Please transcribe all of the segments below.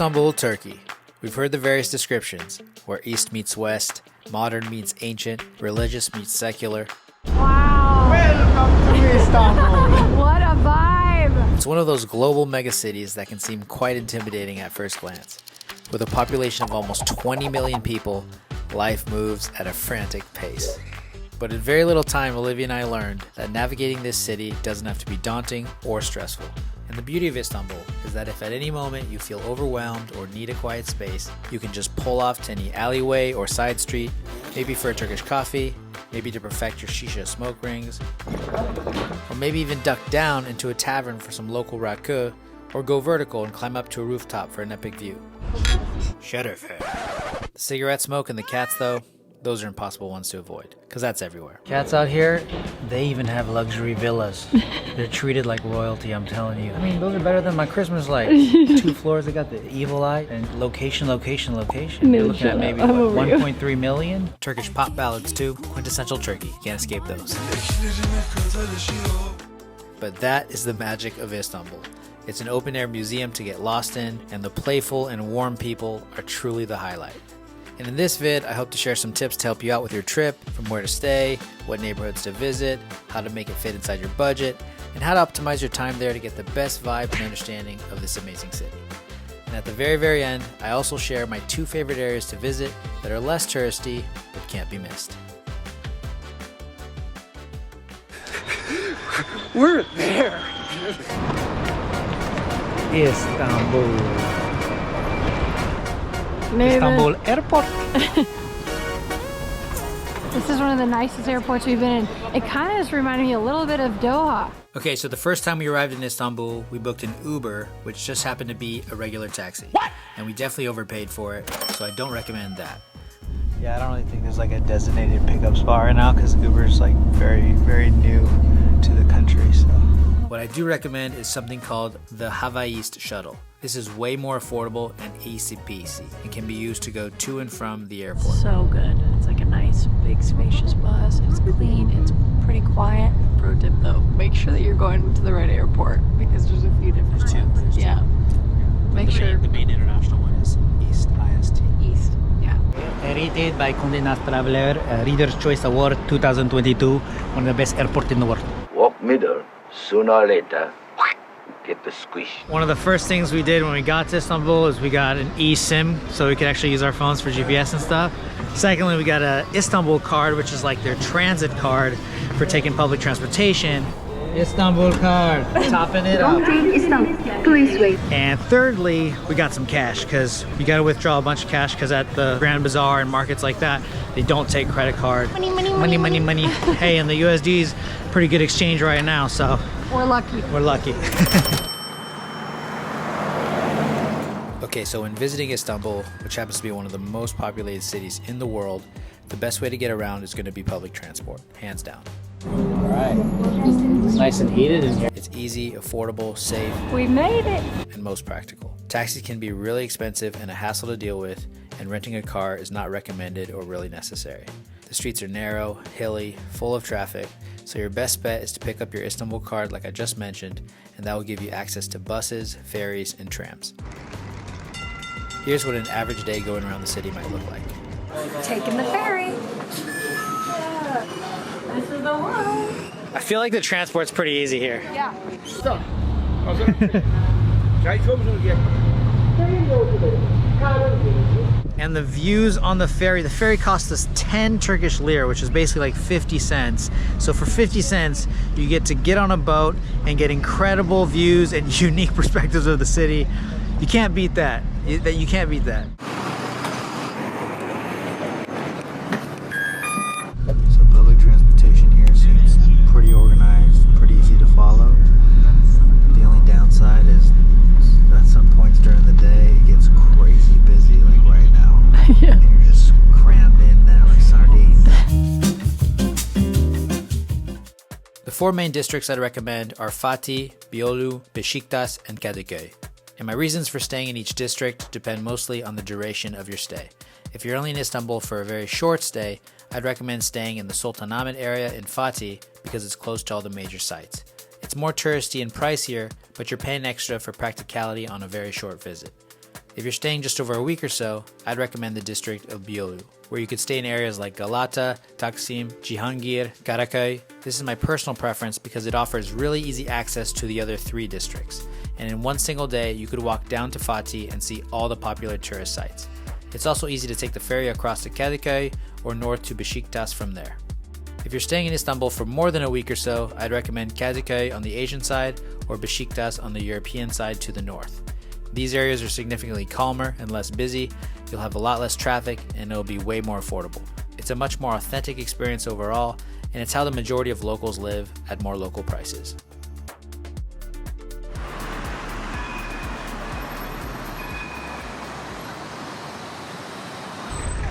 Istanbul, Turkey. We've heard the various descriptions, where East meets West, modern meets ancient, religious meets secular. Wow! Welcome to Istanbul! What a vibe! It's one of those global megacities that can seem quite intimidating at first glance. With a population of almost 20 million people, life moves at a frantic pace. But in very little time, Olivia and I learned that navigating this city doesn't have to be daunting or stressful. And the beauty of Istanbul is that if at any moment you feel overwhelmed or need a quiet space, you can just pull off to any alleyway or side street, maybe for a Turkish coffee, maybe to perfect your shisha smoke rings, or maybe even duck down into a tavern for some local rakı, or go vertical and climb up to a rooftop for an epic view. The cigarette smoke and the cats, though, those are impossible ones to avoid, because that's everywhere. Cats out here, they even have luxury villas. They're treated like royalty, I'm telling you. I mean, those are better than my Christmas lights. 2 floors, they got the evil eye, and location. No, You're looking at maybe, what, 1.3 million? You. Turkish pop ballads, too. Quintessential Turkey. Can't escape those. But that is the magic of Istanbul. It's an open-air museum to get lost in, and the playful and warm people are truly the highlight. And in this vid, I hope to share some tips to help you out with your trip, from where to stay, what neighborhoods to visit, how to make it fit inside your budget, and how to optimize your time there to get the best vibe and understanding of this amazing city. And at the very, very end, I also share my 2 favorite areas to visit that are less touristy, but can't be missed. We're there. Istanbul. Istanbul Airport. This is one of the nicest airports we've been in. It kind of just reminded me a little bit of Doha. Okay, so the first time we arrived in Istanbul, we booked an Uber, which just happened to be a regular taxi. What? And we definitely overpaid for it, so I don't recommend that. Yeah, I don't really think there's like a designated pickup spot right now because Uber's like very, very new to the country, so. What I do recommend is something called the Havaist shuttle. This is way more affordable and easy peasy and can be used to go to and from the airport. So good. It's like a nice, big, spacious bus. It's clean. It's pretty quiet. Pro tip though, make sure that you're going to the right airport because there's a few different ones. Yeah. Make sure. The main international one is East, IST. East. Yeah. Rated by Condé Nast Traveler, Reader's Choice Award 2022, one of the best airports in the world. Walk middle, sooner or later, get the squish. One of the first things we did when we got to Istanbul is we got an eSIM so we could actually use our phones for GPS and stuff. Secondly, we got a Istanbul card, which is like their transit card for taking public transportation. Istanbul card, topping it up. And thirdly, we got some cash because you got to withdraw a bunch of cash because at the Grand Bazaar and markets like that, they don't take credit card. Money. Hey, and the USD is pretty good exchange right now, so We're lucky. we're lucky. Okay, so when visiting Istanbul, which happens to be one of the most populated cities in the world, the best way to get around is going to be public transport, hands down. All right, it's nice and heated in here. It's easy, affordable, safe, We made it. and most practical. Taxis can be really expensive and a hassle to deal with, and renting a car is not recommended or really necessary. The streets are narrow, hilly, full of traffic, so your best bet is to pick up your Istanbul card like I just mentioned, and that will give you access to buses, ferries, and trams. Here's what an average day going around the city might look like. Taking the ferry. This is the one. I feel like the transport's pretty easy here. Yeah. And the views on the ferry cost us 10 Turkish lira, which is basically like 50 cents. So for 50 cents, you get on a boat and get incredible views and unique perspectives of the city. You can't beat that. You can't beat that. So public transportation here seems pretty organized, pretty easy to follow. The only downside is at some points during the day it gets crazy busy, like right now. Yeah. And you're just crammed in there like sardines. The 4 main districts I'd recommend are Fatih, Beyoğlu, Beşiktaş, and Kadiköy. And my reasons for staying in each district depend mostly on the duration of your stay. If you're only in Istanbul for a very short stay, I'd recommend staying in the Sultanahmet area in Fatih because it's close to all the major sites. It's more touristy and pricier, but you're paying extra for practicality on a very short visit. If you're staying just over a week or so, I'd recommend the district of Beyoğlu, where you could stay in areas like Galata, Taksim, Cihangir, Kadiköy. This is my personal preference because it offers really easy access to the other 3 districts, and in one single day you could walk down to Fatih and see all the popular tourist sites. It's also easy to take the ferry across to Kadiköy or north to Beşiktaş from there. If you're staying in Istanbul for more than a week or so, I'd recommend Kadiköy on the Asian side or Beşiktaş on the European side to the north. These areas are significantly calmer and less busy, you'll have a lot less traffic, and it'll be way more affordable. It's a much more authentic experience overall, and it's how the majority of locals live at more local prices.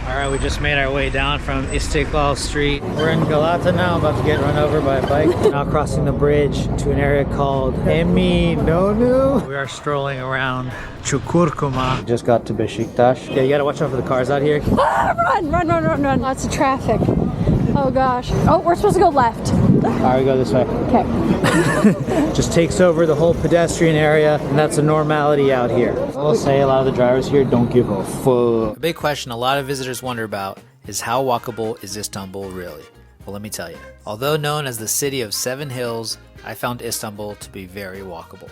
Alright, we just made our way down from Istiklal Street. We're in Galata now, about to get run over by a bike. Now crossing the bridge to an area called Eminönü. We are strolling around Çukurcuma. Just got to Beşiktaş. Yeah, you gotta watch out for the cars out here. Ah, run. Lots of traffic. Oh gosh. Oh, we're supposed to go left. Alright, we go this way. Okay. Just takes over the whole pedestrian area, and that's a normality out here. I'll say a lot of the drivers here don't give a fuck. A big question a lot of visitors wonder about is how walkable is Istanbul really? Well, let me tell you. Although known as the city of 7 hills, I found Istanbul to be very walkable.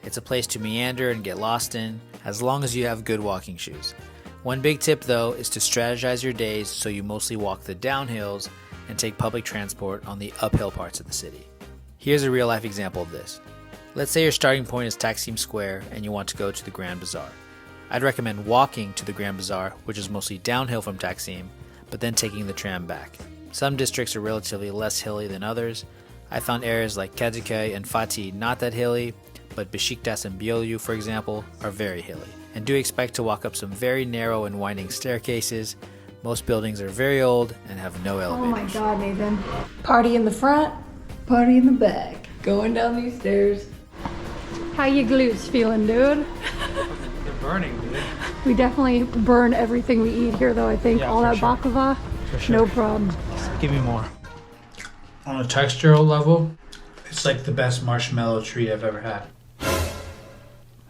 It's a place to meander and get lost in, as long as you have good walking shoes. One big tip though is to strategize your days so you mostly walk the downhills and take public transport on the uphill parts of the city. Here's a real life example of this. Let's say your starting point is Taksim Square and you want to go to the Grand Bazaar. I'd recommend walking to the Grand Bazaar, which is mostly downhill from Taksim, but then taking the tram back. Some districts are relatively less hilly than others. I found areas like Kadiköy and Fatih not that hilly, but Beşiktaş and Beyoğlu, for example, are very hilly. And do expect to walk up some very narrow and winding staircases. Most buildings are very old and have no elevators. Oh my god, Nathan. Party in the front, party in the back. Going down these stairs. How you glutes feeling, dude? They're burning, dude. We definitely burn everything we eat here, though, I think. Yeah, all for that sure. baklava, For sure. no problem. Give me more. On a textural level, it's like the best marshmallow treat I've ever had. I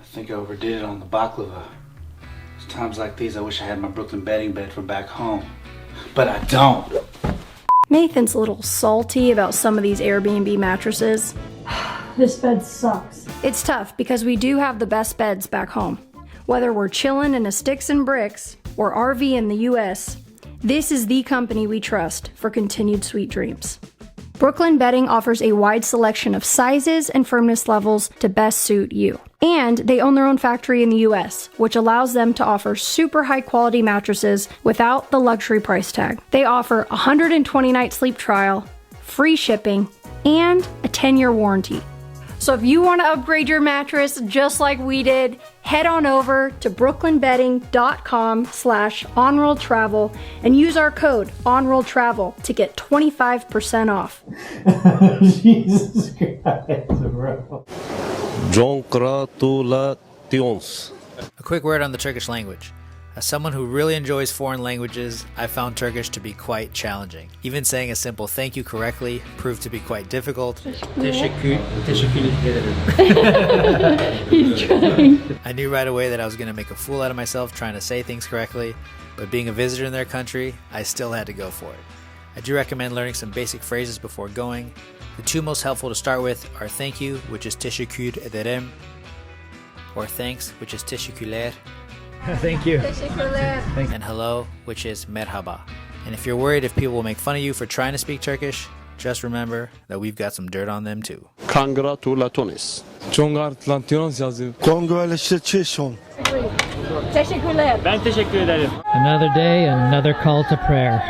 think I overdid it on the baklava. It's times like these I wish I had my Brooklyn bedding bed from back home. But I don't. Nathan's a little salty about some of these Airbnb mattresses. This bed sucks. It's tough because we do have the best beds back home. Whether we're chillin' in a sticks and bricks or RV in the US, this is the company we trust for continued sweet dreams. Brooklyn Bedding offers a wide selection of sizes and firmness levels to best suit you. And they own their own factory in the US, which allows them to offer super high quality mattresses without the luxury price tag. They offer a 120-night sleep trial, free shipping, and a 10-year warranty. So if you want to upgrade your mattress just like we did, head on over to brooklynbedding.com/onworldtravel and use our code onworldtravel to get 25% off. Jesus Christ, bro. Congratulations. A quick word on the Turkish language. As someone who really enjoys foreign languages, I found Turkish to be quite challenging. Even saying a simple thank you correctly proved to be quite difficult. Teşekkür ederim. He's trying. I knew right away that I was going to make a fool out of myself trying to say things correctly, but being a visitor in their country, I still had to go for it. I do recommend learning some basic phrases before going. The 2 most helpful to start with are thank you, which is teşekkür ederim, or thanks, which is teşekkürler. Thank you. And hello, which is merhaba. And if you're worried if people will make fun of you for trying to speak Turkish, just remember that we've got some dirt on them too. Congratulations. Congratulations. Teşekkürler. Ben teşekkür ederim. Another day, another call to prayer.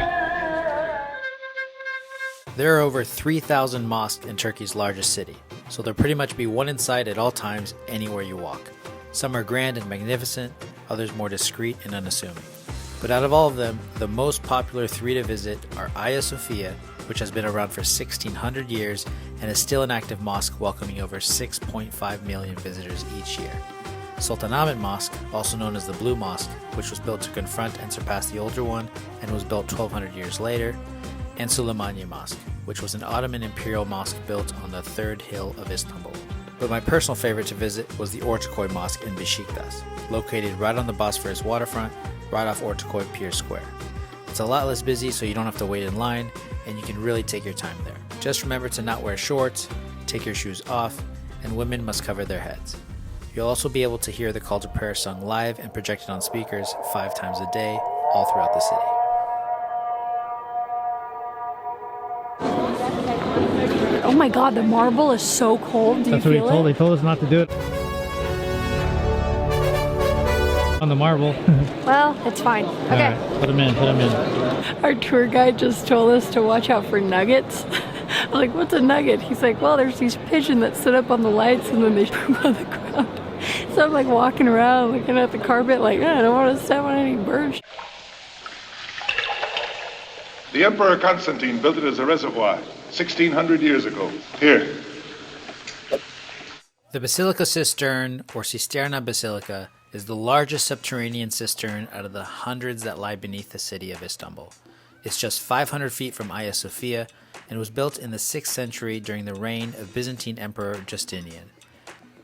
There are over 3,000 mosques in Turkey's largest city, so there'll pretty much be one in sight at all times anywhere you walk. Some are grand and magnificent, others more discreet and unassuming. But out of all of them, the most popular 3 to visit are Hagia Sophia, which has been around for 1,600 years and is still an active mosque welcoming over 6.5 million visitors each year. Sultanahmet Mosque, also known as the Blue Mosque, which was built to confront and surpass the older one and was built 1,200 years later, and Süleymaniye Mosque, which was an Ottoman imperial mosque built on the 3rd hill of Istanbul. But my personal favorite to visit was the Ortaköy Mosque in Beşiktaş, located right on the Bosphorus waterfront, right off Ortaköy Pier Square. It's a lot less busy, so you don't have to wait in line, and you can really take your time there. Just remember to not wear shorts, take your shoes off, and women must cover their heads. You'll also be able to hear the call to prayer sung live and projected on speakers 5 times a day, all throughout the city. Oh my god, the marble is so cold. Do you That's what feel they it? told us not to do it. On the marble. Well, it's fine. Okay. All right, put them in. Our tour guide just told us to watch out for nuggets. I was like, what's a nugget? He's like, well, there's these pigeons that sit up on the lights and then they poop on the ground. So I'm like walking around looking at the carpet like, I don't want to step on any birds. The Emperor Constantine built it as a reservoir 1,600 years ago. Here. The Basilica Cistern, or Cisterna Basilica, is the largest subterranean cistern out of the hundreds that lie beneath the city of Istanbul. It's just 500 feet from Hagia Sophia and was built in the 6th century during the reign of Byzantine Emperor Justinian.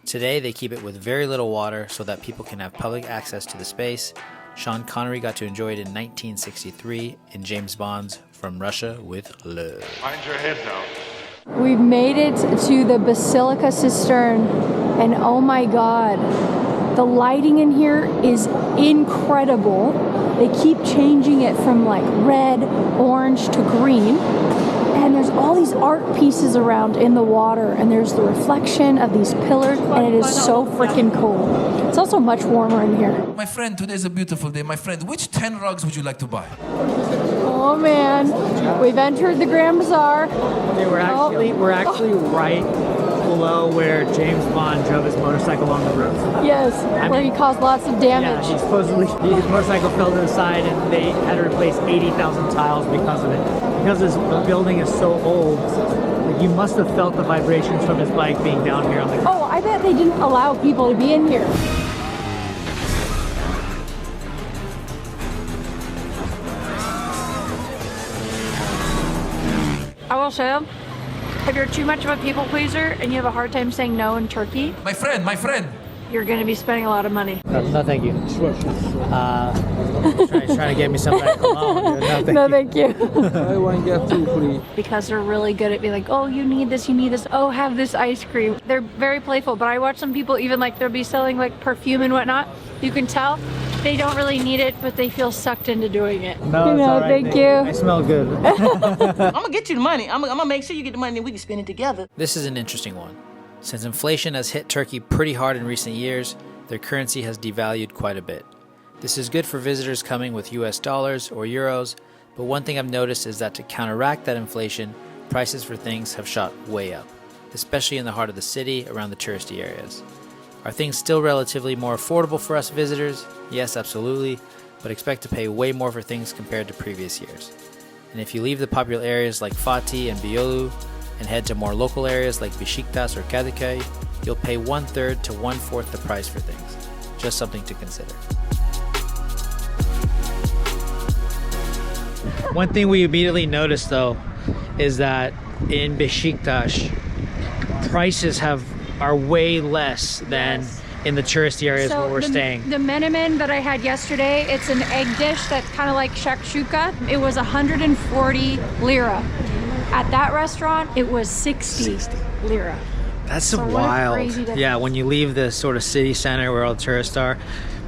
Today, they keep it with very little water so that people can have public access to the space. Sean Connery got to enjoy it in 1963 in James Bond's From Russia with Love. Mind your head now. We've made it to the Basilica Cistern, and oh my god, the lighting in here is incredible. They keep changing it from like red, orange to green. And there's all these art pieces around in the water, and there's the reflection of these pillars, and it is so freaking cool. It's also much warmer in here. My friend, today's a beautiful day. My friend, which 10 rugs would you like to buy? Oh man, we've entered the Grand Bazaar. Okay, we're actually right below where James Bond drove his motorcycle along the roof. Yes, where he caused lots of damage. Yeah, his motorcycle fell to the side and they had to replace 80,000 tiles because of it. Because this building is so old, like you must have felt the vibrations from his bike being down here on the ground. Oh, I bet they didn't allow people to be in here. I will say, if you're too much of a people pleaser and you have a hard time saying no in Turkey, My friend. you're going to be spending a lot of money. No, thank you. Trying to get me something like cologne. No, thank you. I want to get two free. Because they're really good at being like, oh, you need this, oh, have this ice cream. They're very playful, but I watch some people even like they'll be selling like perfume and whatnot. You can tell they don't really need it, but they feel sucked into doing it. No, it's all right, thank you. I smell good. I'm gonna get you the money. I'm gonna make sure you get the money and we can spend it together. This is an interesting one. Since inflation has hit Turkey pretty hard in recent years, their currency has devalued quite a bit. This is good for visitors coming with US dollars or euros, but one thing I've noticed is that to counteract that inflation, prices for things have shot way up, especially in the heart of the city around the touristy areas. Are things still relatively more affordable for us visitors? Yes, absolutely, but expect to pay way more for things compared to previous years. And if you leave the popular areas like Fatih and Beyoğlu and head to more local areas like Beşiktaş or Kadiköy, you'll pay 1/3 to 1/4 the price for things. Just something to consider. One thing we immediately noticed though is that in Beşiktaş, prices are way less than in the touristy areas where we're staying. The menemen that I had yesterday, it's an egg dish that's kind of like shakshuka. It was 140 lira. At that restaurant, it was 60 lira. That's So what a wild. crazy difference. Yeah, when you leave the sort of city center where all the tourists are,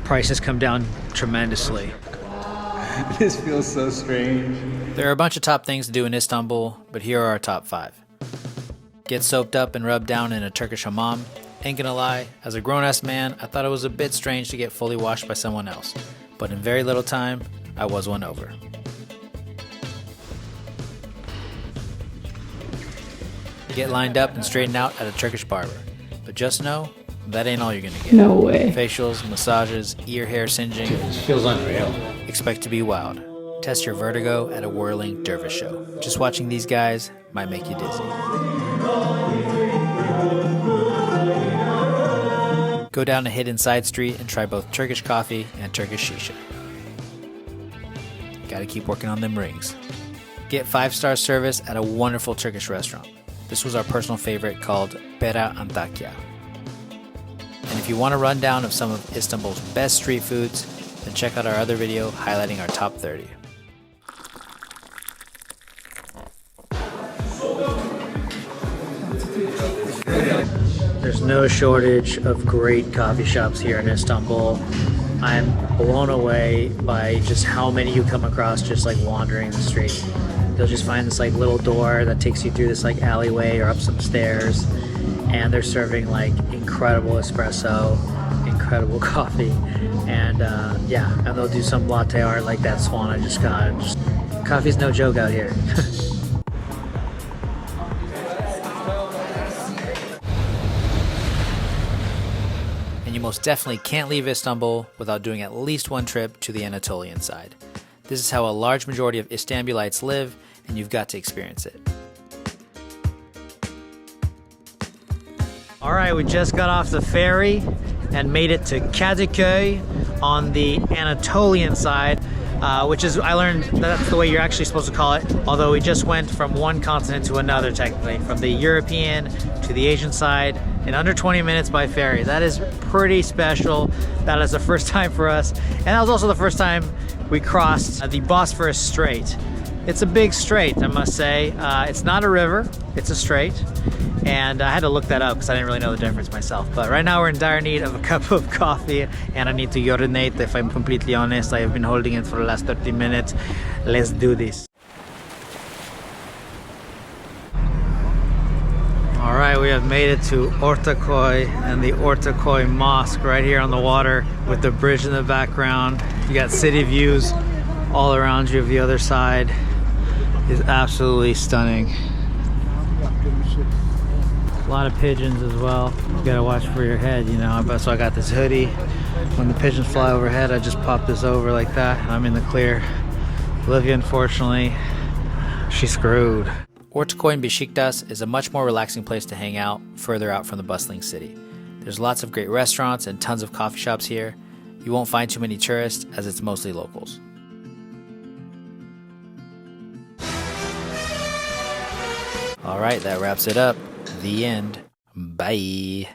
prices come down tremendously. This feels so strange. There are a bunch of top things to do in Istanbul, but here are our top 5. Get soaked up and rubbed down in a Turkish hammam. Ain't gonna lie, as a grown-ass man, I thought it was a bit strange to get fully washed by someone else. But in very little time, I was won over. Get lined up and straightened out at a Turkish barber. But just know, that ain't all you're gonna get. No way. Facials, massages, ear hair singeing. It feels unreal. Expect to be wowed. Test your vertigo at a whirling dervish show. Just watching these guys might make you dizzy. Go down a hidden side street and try both Turkish coffee and Turkish shisha. Gotta keep working on them rings. Get 5-star service at a wonderful Turkish restaurant. This was our personal favorite called Pera Antakya. if you want a rundown of some of Istanbul's best street foods, then check out our other video highlighting our top 30. There's no shortage of great coffee shops here in Istanbul. I'm blown away by just how many you come across just like wandering the street. You'll just find this like little door that takes you through this like alleyway or up some stairs, and they're serving like incredible espresso, incredible coffee, and yeah, and they'll do some latte art like that swan I just got. Coffee's no joke out here. And you most definitely can't leave Istanbul without doing at least one trip to the Anatolian side. This is how a large majority of Istanbulites live, and you've got to experience it. All right, we just got off the ferry and made it to Kadiköy on the Anatolian side, which is, I learned that's the way you're actually supposed to call it, although we just went from one continent to another technically, from the European to the Asian side in under 20 minutes by ferry. That is pretty special. That is the first time for us, and that was also the first time we crossed the Bosphorus Strait. It's a big strait, I must say. It's not a river, it's a strait. And I had to look that up because I didn't really know the difference myself. But right now we're in dire need of a cup of coffee and I need to urinate, if I'm completely honest. I have been holding it for the last 30 minutes. Let's do this. All right, we have made it to Ortaköy and the Ortaköy Mosque right here on the water with the bridge in the background. You got city views all around you of the other side. It's absolutely stunning. A lot of pigeons as well. You gotta watch for your head, you know. So I got this hoodie. When the pigeons fly overhead, I just pop this over like that. I'm in the clear. Olivia, unfortunately, she's screwed. Ortaköy in Beşiktaş is a much more relaxing place to hang out further out from the bustling city. There's lots of great restaurants and tons of coffee shops here. You won't find too many tourists as it's mostly locals. Alright, that wraps it up. The end. Bye.